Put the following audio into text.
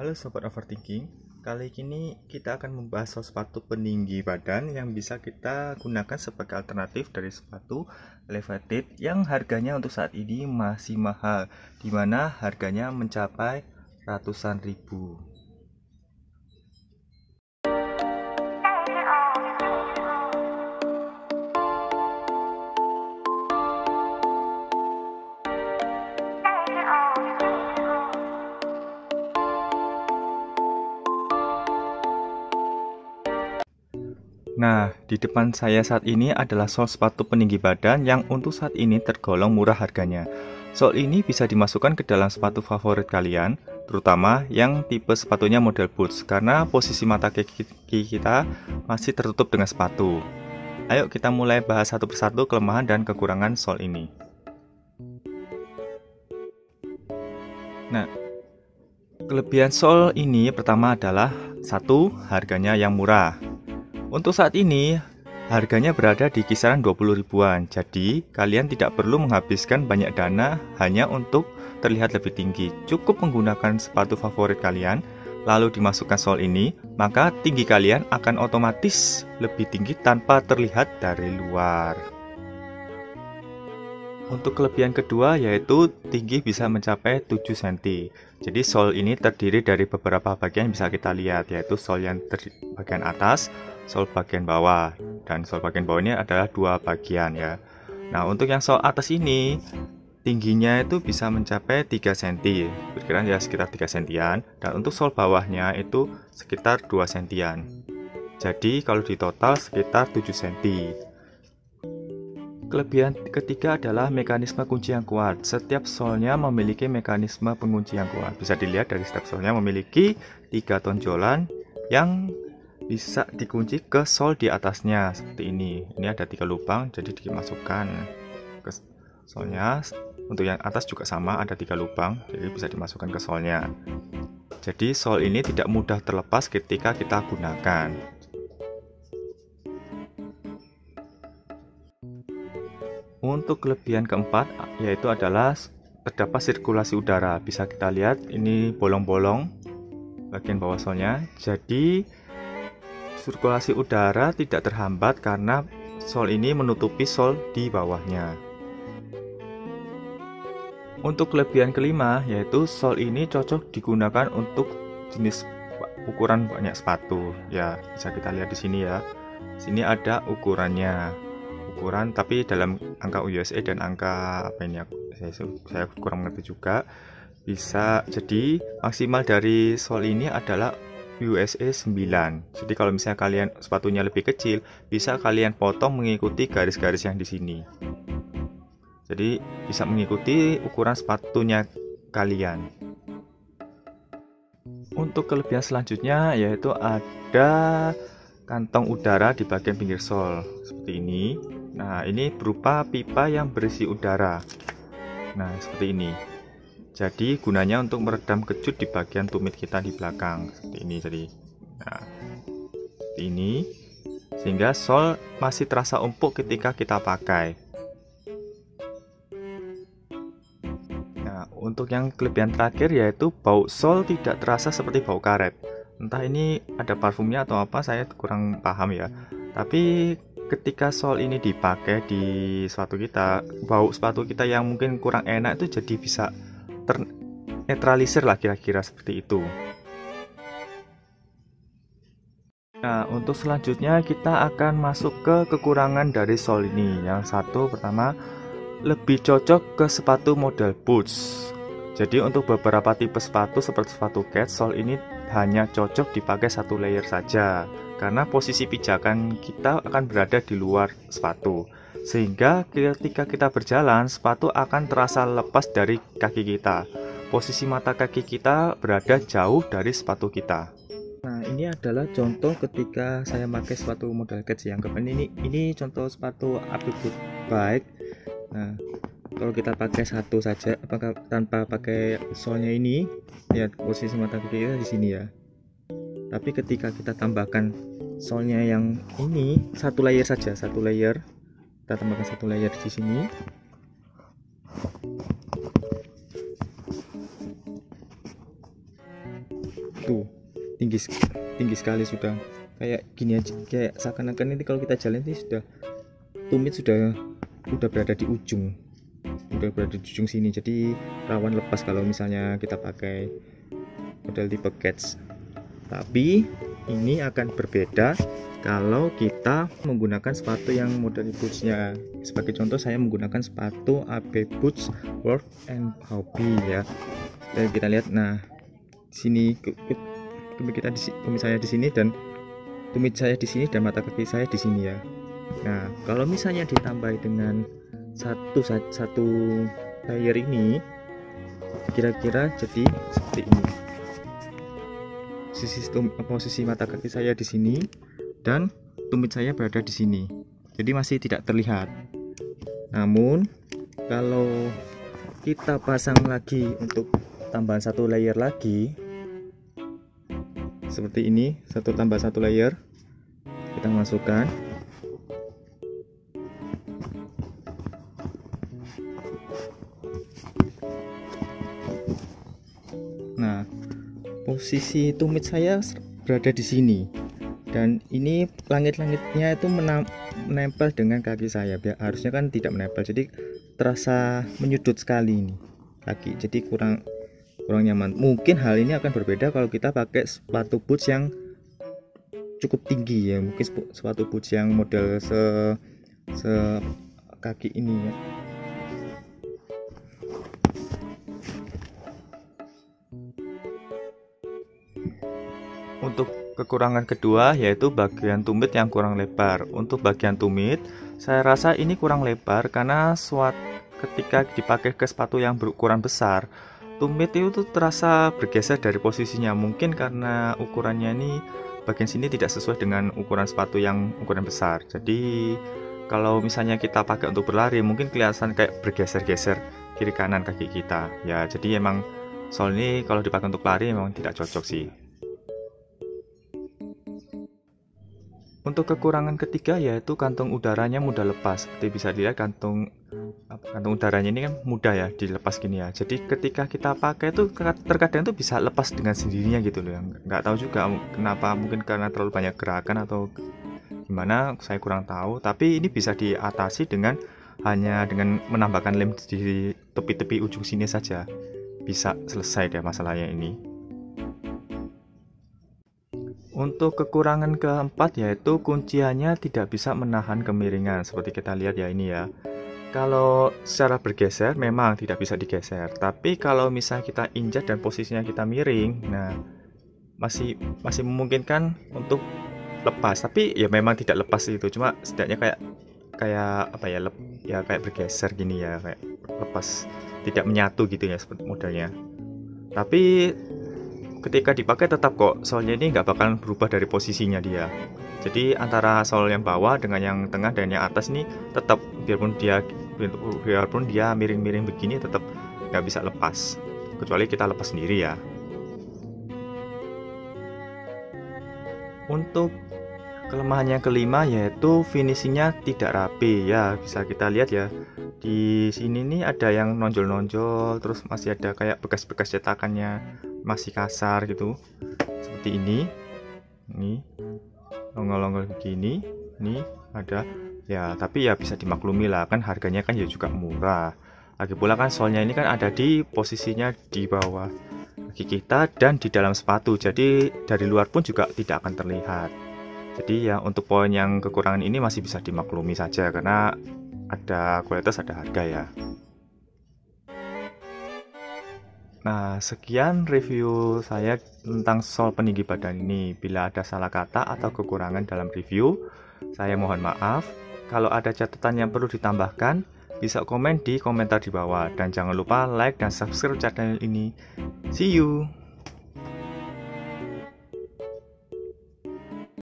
Halo Sobat Overthinking, kali ini kita akan membahas soal sepatu peninggi badan yang bisa kita gunakan sebagai alternatif dari sepatu elevated yang harganya untuk saat ini masih mahal, dimana harganya mencapai ratusan ribu. Nah, di depan saya saat ini adalah sol sepatu peninggi badan yang untuk saat ini tergolong murah harganya. Sol ini bisa dimasukkan ke dalam sepatu favorit kalian, terutama yang tipe sepatunya model boots, karena posisi mata kaki kita masih tertutup dengan sepatu. Ayo kita mulai bahas satu persatu kelemahan dan kekurangan sol ini. Nah, kelebihan sol ini pertama adalah satu, harganya yang murah. Untuk saat ini, harganya berada di kisaran 20 ribuan, jadi kalian tidak perlu menghabiskan banyak dana hanya untuk terlihat lebih tinggi. Cukup menggunakan sepatu favorit kalian, lalu dimasukkan sol ini, maka tinggi kalian akan otomatis lebih tinggi tanpa terlihat dari luar. Untuk kelebihan kedua yaitu tinggi bisa mencapai 7 cm. Jadi sol ini terdiri dari beberapa bagian yang bisa kita lihat, yaitu sol yang bagian atas, sol bagian bawah, dan sol bagian bawah ini adalah dua bagian ya. Nah, untuk yang sol atas ini tingginya itu bisa mencapai 3 cm, perkiraan ya sekitar 3 cm, dan untuk sol bawahnya itu sekitar 2 cm. Jadi kalau di total sekitar 7 cm. Kelebihan ketiga adalah mekanisme kunci yang kuat. Setiap solnya memiliki mekanisme pengunci yang kuat. Bisa dilihat dari setiap solnya memiliki 3 tonjolan yang bisa dikunci ke sol di atasnya seperti ini. Ini ada 3 lubang, jadi dimasukkan ke solnya. Untuk yang atas juga sama, ada 3 lubang, jadi bisa dimasukkan ke solnya. Jadi sol ini tidak mudah terlepas ketika kita gunakan. Untuk kelebihan keempat yaitu adalah terdapat sirkulasi udara. Bisa kita lihat ini bolong-bolong bagian bawah solnya. Jadi sirkulasi udara tidak terhambat karena sol ini menutupi sol di bawahnya. Untuk kelebihan kelima yaitu sol ini cocok digunakan untuk jenis ukuran banyak sepatu. Ya, bisa kita lihat di sini ya. Sini ada ukurannya. Tapi dalam angka USA dan angka apa ini saya kurang mengerti juga. Bisa jadi maksimal dari sol ini adalah USA 9. Jadi kalau misalnya kalian sepatunya lebih kecil, bisa kalian potong mengikuti garis-garis yang di sini. Jadi bisa mengikuti ukuran sepatunya kalian. Untuk kelebihan selanjutnya yaitu ada kantong udara di bagian pinggir sol seperti ini. Nah, ini berupa pipa yang berisi udara. Nah, seperti ini. Jadi gunanya untuk meredam kecut di bagian tumit kita di belakang seperti ini. Nah, seperti ini, sehingga sol masih terasa empuk ketika kita pakai. Nah, untuk yang kelebihan terakhir yaitu bau sol tidak terasa seperti bau karet. Entah ini ada parfumnya atau apa, saya kurang paham ya. Tapi ketika sol ini dipakai di sepatu kita, bau sepatu kita yang mungkin kurang enak itu jadi bisa ternetralisir lah, kira-kira seperti itu. Nah, untuk selanjutnya kita akan masuk ke kekurangan dari sol ini. Yang satu pertama, lebih cocok ke sepatu model boots. Jadi untuk beberapa tipe sepatu seperti sepatu kets, sol ini hanya cocok dipakai satu layer saja. Karena posisi pijakan kita akan berada di luar sepatu, sehingga ketika kita berjalan, sepatu akan terasa lepas dari kaki kita. Posisi mata kaki kita berada jauh dari sepatu kita. Nah, ini adalah contoh ketika saya pakai sepatu model kets yang ini contoh sepatu Apiboot Bike. Nah, kalau kita pakai satu saja, apakah tanpa pakai solnya ini, lihat posisi mata kaki kita di sini ya. Tapi ketika kita tambahkan solnya yang ini satu layer saja, kita tambahkan satu layer di sini. tuh tinggi sekali sudah kayak gini aja, kayak seakan-akan ini kalau kita jalan ini sudah tumit sudah berada di ujung sini, jadi rawan lepas kalau misalnya kita pakai model tipe catch. Tapi ini akan berbeda kalau kita menggunakan sepatu yang model bootsnya. Sebagai contoh saya menggunakan sepatu AB Boots Work and Hobby ya. Dan kita lihat, nah sini tumit saya di sini dan mata kaki saya di sini ya. Nah kalau misalnya ditambah dengan satu layer ini, kira-kira jadi seperti ini. Posisi mata kaki saya di sini dan tumit saya berada di sini, jadi masih tidak terlihat. Namun kalau kita pasang lagi untuk tambahan satu layer lagi seperti ini, tambah satu layer, kita masukkan. Nah posisi tumit saya berada di sini dan ini langit-langitnya itu menempel dengan kaki saya. Harusnya kan tidak menempel, jadi terasa menyudut sekali ini kaki, jadi kurang nyaman. Mungkin hal ini akan berbeda kalau kita pakai sepatu boots yang cukup tinggi ya, mungkin sepatu boots yang model se kaki ini ya. Untuk kekurangan kedua yaitu bagian tumit yang kurang lebar. Untuk bagian tumit saya rasa ini kurang lebar karena ketika dipakai ke sepatu yang berukuran besar, tumit itu terasa bergeser dari posisinya. Mungkin karena ukurannya ini bagian sini tidak sesuai dengan ukuran sepatu yang ukuran besar. Jadi kalau misalnya kita pakai untuk berlari, mungkin kelihatan kayak bergeser-geser kiri kanan kaki kita ya. Jadi emang sol ini kalau dipakai untuk lari memang tidak cocok sih. Untuk kekurangan ketiga yaitu kantung udaranya mudah lepas. Seperti bisa dilihat kantung udaranya ini kan mudah ya dilepas gini ya. Jadi ketika kita pakai itu terkadang itu bisa lepas dengan sendirinya gitu loh. Nggak tahu juga kenapa, mungkin karena terlalu banyak gerakan atau gimana, saya kurang tahu. Tapi ini bisa diatasi hanya dengan menambahkan lem di tepi-tepi ujung sini saja. Bisa selesai deh masalahnya ini. Untuk kekurangan keempat yaitu kunciannya tidak bisa menahan kemiringan. Seperti kita lihat ya ini ya. Kalau secara bergeser memang tidak bisa digeser. Tapi kalau misalnya kita injak dan posisinya kita miring, nah masih memungkinkan untuk lepas. Tapi ya memang tidak lepas itu. Cuma setidaknya kayak apa ya, kayak bergeser gini ya, kayak lepas, tidak menyatu gitu ya seperti modelnya. Tapi ketika dipakai tetap kok solnya ini nggak bakalan berubah dari posisinya dia. Jadi antara sol yang bawah dengan yang tengah dan yang atas ini tetap, biarpun dia miring-miring begini tetap nggak bisa lepas, kecuali kita lepas sendiri ya. Untuk kelemahan yang kelima yaitu finishingnya tidak rapi ya. Bisa kita lihat ya, di sini nih ada yang nonjol-nonjol, terus masih ada kayak bekas-bekas cetakannya masih kasar gitu, seperti ini longgol-longgol begini, ini ada ya. Tapi ya bisa dimaklumi lah, kan harganya kan ya juga murah. Lagi pula kan solnya ini kan ada di posisinya di bawah kaki kita dan di dalam sepatu, jadi dari luar pun juga tidak akan terlihat. Jadi ya untuk poin yang kekurangan ini masih bisa dimaklumi saja karena ada kualitas, ada harga ya. Nah, sekian review saya tentang sol peninggi badan ini. Bila ada salah kata atau kekurangan dalam review, saya mohon maaf. Kalau ada catatan yang perlu ditambahkan, bisa komen di komentar di bawah. Dan jangan lupa like dan subscribe channel ini. See you!